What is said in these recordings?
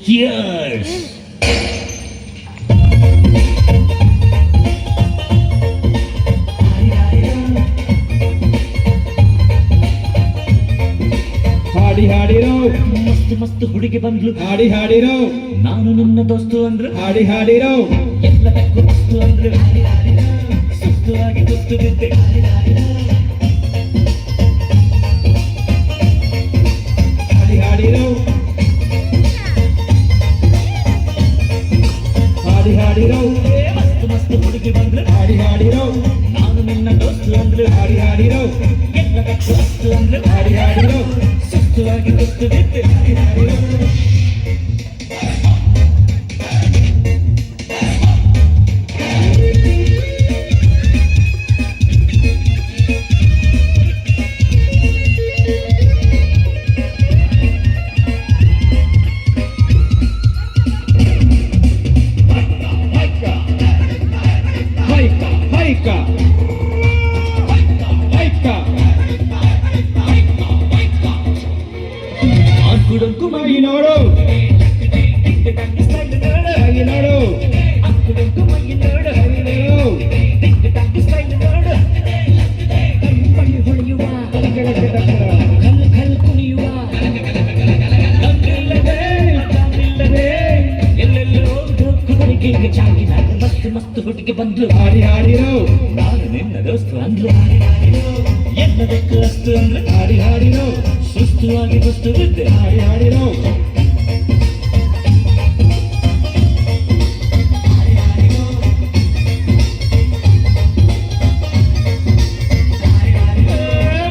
Cheers! ಹಾಡಿ ಹಾಡಿರೋ ಮಸ್ತ್ ಮಸ್ತ್ ಹುಡುಗಿ ಬಂದ್ಲು ಹಾಡಿ ಹಾಡಿರೋ ನಾನು ನಿನ್ನ ದೋಸ್ತು ಅಂದ್ರು ಹಾಡಿ ಹಾಡಿರೋ ಎಲ್ಲದಕ್ಕೂ ಮಸ್ತು ಅಂದ್ರು ಸುಸ್ತು ಆಗಿ ಗೊತ್ತು ಬಿದ್ದೆ ಹಾಡಿ ಹಾಡಿರೋ ಹಾಡಿ ಹಾಡಿರೋ ಮಸ್ತ್ ಮಸ್ತ್ ಹುಡುಗಿ ಬಂದ್ಲು ಹಾಡಿ ಹಾಡಿರೋ ನಾನು ನಿನ್ನ ದೋಸ್ತು ಅಂದ್ರು ಹಾಡಿ ಹಾಡಿರೋ ಎಲ್ಲದಕ್ಕೂ ಮಸ್ತು ಅಂದ್ರು ಹಾಡಿ ಹಾಡಿರೋ ಸುಸ್ತು ಆಗಿ ಗೊತ್ತು ಬಿದ್ದೆ ಹೈಕ ಅಂಕುಡಂಕು ಮಗಿ ನೋಡು ಮಗಿ ನೋಡು ಅಂಕುಡಂಕು ಮೈ ನೋಡು ನೋಡು ಸ್ಟೈಲ್ ನೋಡು ಕಣ್ಣು ಹೊಳೆಯುವ ಕೆಳಕ್ಕೆ ತಕ್ಕ ಕಲ್ ಕಲ್ ಕುಣಿಯುವ ನಮ್ಮಿಲ್ಲದೆ ಎಲ್ಲೆಲ್ಲೋ ಹುಡುಗಿಗೆ ಚಾಗಿನ ಮಸ್ತ್ ಮಸ್ತ್ ಹುಡುಗಿ ಬಂದ್ಲು ಹಾಡಿ ಹಾಡಿರೋ ನಾನು ನಿನ್ನ ದೋಸ್ತು ಅಂದ್ಲು ಎಲ್ಲದಕ್ಕೂ ಅಸ್ತು ಅಂದ್ಲು ಹಾಡಿ ಹಾಡಿರೋ ಸುಸ್ತು ಆಗಿ ಗೊತ್ತು ಬಿದ್ದೆ ಹಾಡಿ ಹಾಡಿರೋ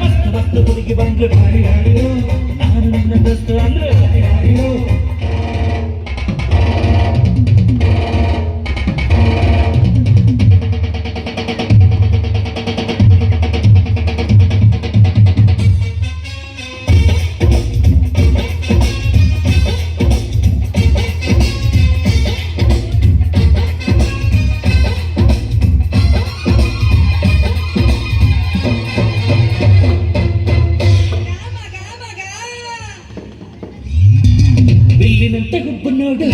ಮಸ್ತ್ ಮಸ್ತ್ ಹುಡುಗಿ ಬಂದ್ಲು ಹಾಡಿ ಹಾಡಿರೋ ನಾನು ನಿನ್ನ ದೋಸ್ತು ಅಂದ್ಲು ಹಾಡಿರೋ ಬಿಲ್ಲಿನಂತೆ ಗುಬ್ಬು ನೋಡು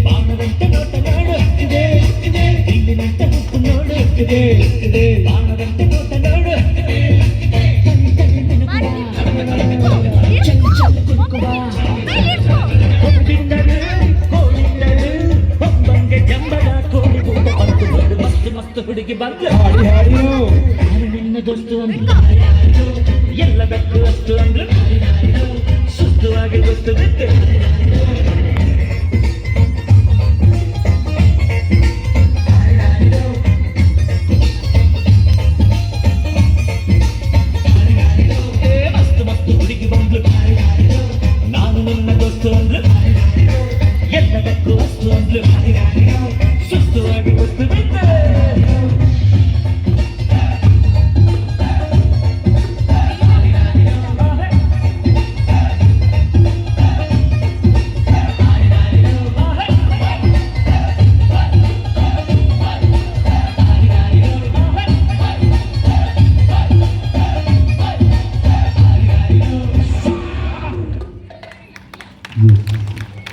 ಬಾಣದಂತೆ ನೋಟ ನೋಡು ಬಿಲ್ಲಿನಂತೆ ಗುಬ್ಬು ನೋಡು ಬಾಣದಂತೆ ನೋಟ ನೋಡು ಚಲ್ ಚಲ್ ಕುಂಕುಮ ಹೊಂಬಿಂದರು ಕೋಳಿಂದರು ಹೊಂಬಂಗೆ ಜಂಬದ ಕೋಳಿ ಊಟ ಬಂತು ನೋಡು ಮಸ್ತ್ ಮಸ್ತ್ ಹುಡುಗಿ ಬಂದು ಹಾಡಿ ಹಾಡಿರೋ ನಾನು ನಿನ್ನ ದೋಸ್ತು ಅಂದ್ಲು ಎಲ್ಲದಕ್ಕೂ ಅಷ್ಟು ಅಂದ್ಲು ಸುಸ್ತು ಆಗಿ ಗೊತ್ತು ಬಿದ್ದೆ ಮಸ್ತ್ ಮಸ್ತ್ ಹುಡುಗಿ ಬಂದ್ಲು ನಾನು ನಿನ್ನ ದೋಸ್ತು ಅಂದ್ಲು ಎಲ್ಲದಕ್ಕೂ ಅಷ್ಟು ಅಂದ್ಲು ಸುಸ್ತು ಆಗಿ ಗೊತ್ತು ಬಿದ್ದೆ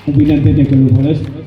ಅಭಿನಂದನೆಗಳು ಬಹಳಷ್ಟು